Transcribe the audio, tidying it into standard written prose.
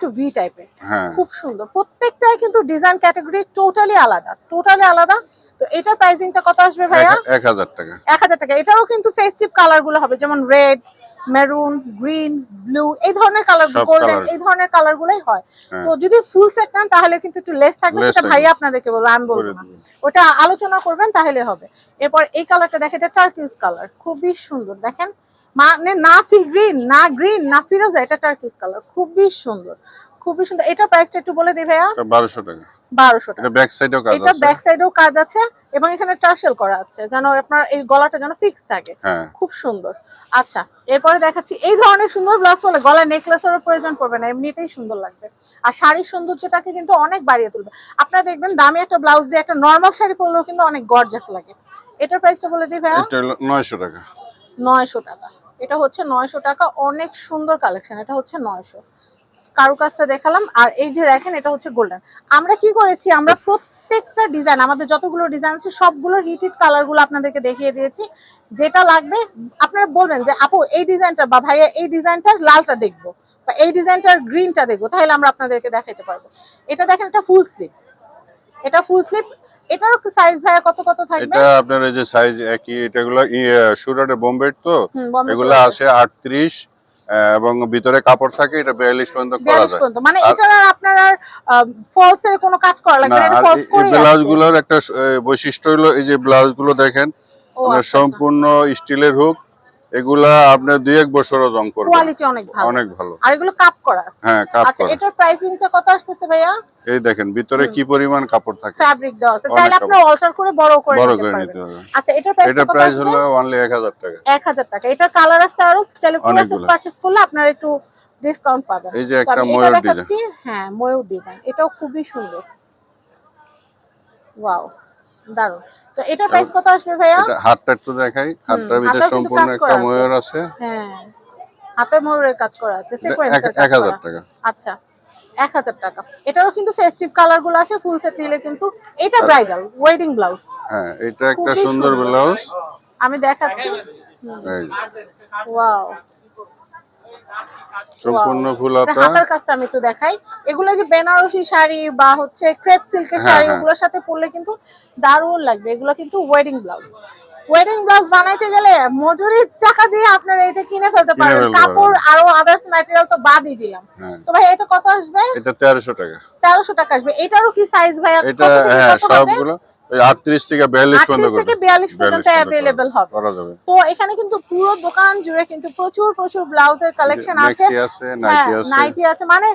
একটু ভি টাইপের, হ্যাঁ খুব সুন্দর। প্রত্যেকটাই কিন্তু ডিজাইন ক্যাটাগরি টোটালি আলাদা, তো এটার প্রাইসিংটা কত আসবে ভাইয়া? 1000 টাকা। 1000 টাকা। এটারও কিন্তু ফেস্টিভ কালার গুলো হবে, যেমন রেড, মেরুন, গ্রিন, ব্লু, এই ধরনের কালার, সব গোল্ডেন, কালার। এই ধরনের কালার গুলোই হয়। হ্যাঁ। তো যদি ফুল সেট নেন তাহলে কিন্তু একটু লেস থাকবে, Less সেটা থাকবে। ভাইয়া আপনাদেরকে বলবো, আমি বলবো করে না। দিবেন। ওটা আলোচনা করবেন তাহলে হবে। এরপর এই কালারটা দেখেন, এটা টার্কিউজ কালার, খুবই সুন্দর। দেখেন মানে না সি গ্রিন, না গ্রিন, না ফিরোজা, এটা টার্কিউজ কালার, খুবই সুন্দর, খুবই সুন্দর। এটার প্রাইসটা একটু বলে দিই ভাইয়া। এটা 1200 টাকা। 1200 টাকা। এটা ব্যাক সাইডেও কাজ এটা আছে। ব্যাক সাইডেও কাজ আছে এবং এখানে টার্সেল করা আছে, যেন আপনার এই গলাটা যেন ফিক্স থাকে। হ্যাঁ। খুব সুন্দর। আচ্ছা, এরপরে দেখাচ্ছি এই ধরনের সুন্দর ব্লাউজ পরলে গলায় নেকলেসেরও প্রয়োজন পড়বে না, এমনিতেই সুন্দর লাগবে। আর শাড়ির সৌন্দর্যটাকে কিন্তু অনেক বাড়িয়ে তুলবে। আপনারা দেখবেন দামি একটা ব্লাউজ দিয়ে একটা নরমাল শাড়ি পরলেও কিন্তু অনেক গর্জাস লাগে। এটার প্রাইসটা বলে দিই ভাইয়া। এটা হলো 900 টাকা। 900 টাকা। এটা হচ্ছে 900 টাকা, অনেক সুন্দর কালেকশন। এটা হচ্ছে 900। কারুকাজটা দেখালাম। আর এই যে দেখেন, এটা হচ্ছে গোল্ডেন। আমরা কি করেছি, আমরা প্রত্যেকটা ডিজাইন, আমাদের যতগুলো ডিজাইন আছে সবগুলো হিটেড কালার গুলো আপনাদেরকে দেখিয়ে দিয়েছি। যেটা লাগবে আপনারা বলবেন যে আপু এই ডিজাইনটা বা ভাইয়া এই ডিজাইনটার লালটা দেখবো বা এই ডিজাইনটার গ্রিনটা দেখবো, তাহলে আমরা আপনাদেরকে দেখাতে পারবো। এটা দেখেন, এটা ফুল স্লিভ, এটা ফুল স্লিভ। এটারও সাইজ ভাইয়া কত কত থাকবে? এটা আপনার এই যে সাইজ একই, এটাগুলো সুরাটে বোম্বে তো, এগুলো আছে 38 এবং ভিতরে কাপড় থাকে, এটা 42 পর্যন্ত করা যায়। মানে এটা আপনার ফলস এর কোনো কাজ করা লাগবে না, এটা ফলস করে। এই ব্লাউজগুলোর একটা বৈশিষ্ট্য হলো এই যে ব্লাউজগুলো দেখেন, সম্পূর্ণ স্টিলের হুক, এগুলা আপনার 2-1 বছরও জং করবে। কোয়ালিটি অনেক ভালো, অনেক ভালো। আর এগুলো কাপ করা আছে। হ্যাঁ, কাপ করা। আচ্ছা, এটার প্রাইসিংটা কত আসছে ভাইয়া? এই দেখেন ভিতরে কি পরিমাণ কাপড় থাকে, ফ্যাব্রিক দেওয়া আছে, চাইলে আপনি অল্টার করে বড় করে নিতে পারবেন। আচ্ছা, এটার প্রাইস হলো অনলি 1000 টাকা। 1000 টাকা। এটার কালার আছে আরো, চাইলে পুরো সেট পারচেজ করলে আপনারা একটু ডিসকাউন্ট পাবেন। এই যে একটা ময়ূর ডিজাইন, হ্যাঁ ময়ূর ডিজাইন, এটাও খুবই সুন্দর। ওয়াও, দারুণ। তো এটার প্রাইস কত আসবে ভাইয়া? এটা হাতটা একটু দেখাই, হাতটার ভিতরে সম্পূর্ণ একটা ময়ূর আছে। হ্যাঁ, হাতে ময়ূরের কাজ করা আছে, সিকোয়েন্সের কাজ করা। 1000 টাকা। আচ্ছা, 1000 টাকা। এটারও কিন্তু ফেস্টিভ কালার গুলো আছে, ফুল সেট নিলে কিন্তু। এটা ব্রাইডাল ওয়েডিং ব্লাউজ। হ্যাঁ, এটা একটা সুন্দর ব্লাউজ, আমি দেখাচ্ছি। এই ওয়াও, সম্পূর্ণ ফুল হাতা। হাতার কাজটা আমি একটু দেখাই। এগুলো যে বেনারসি শাড়ি বা হচ্ছে ক্রেপ সিল্কের শাড়ি, ওগুলোর সাথে পরলে কিন্তু দারুণ লাগবে। এগুলো কিন্তু ওয়েডিং ব্লাউজ। ওয়েডিং ব্লাউজ বানাইতে গেলে মজুরির টাকা দিয়ে আপনারা এটা কিনে ফেলতে পারবেন, কাপড় আরো আদার্স ম্যাটেরিয়াল তো বাদই দিলাম। তো ভাই এটা কত আসবে? এটা 1300 টাকা। 1300 টাকা আসবে। এটারও কি সাইজ ভাই? এটা হ্যাঁ, সবগুলো 38 থেকে 42 পর্যন্ত, 38 থেকে 42 পর্যন্ত अवेलेबल হবে। করা যাবে। তো এখানে কিন্তু পুরো দোকান জুড়ে কিন্তু প্রচুর ব্লাউজের কালেকশন আছে, ম্যাক্সি আছে, নাইটি আছে, নাইটি আছে, মানে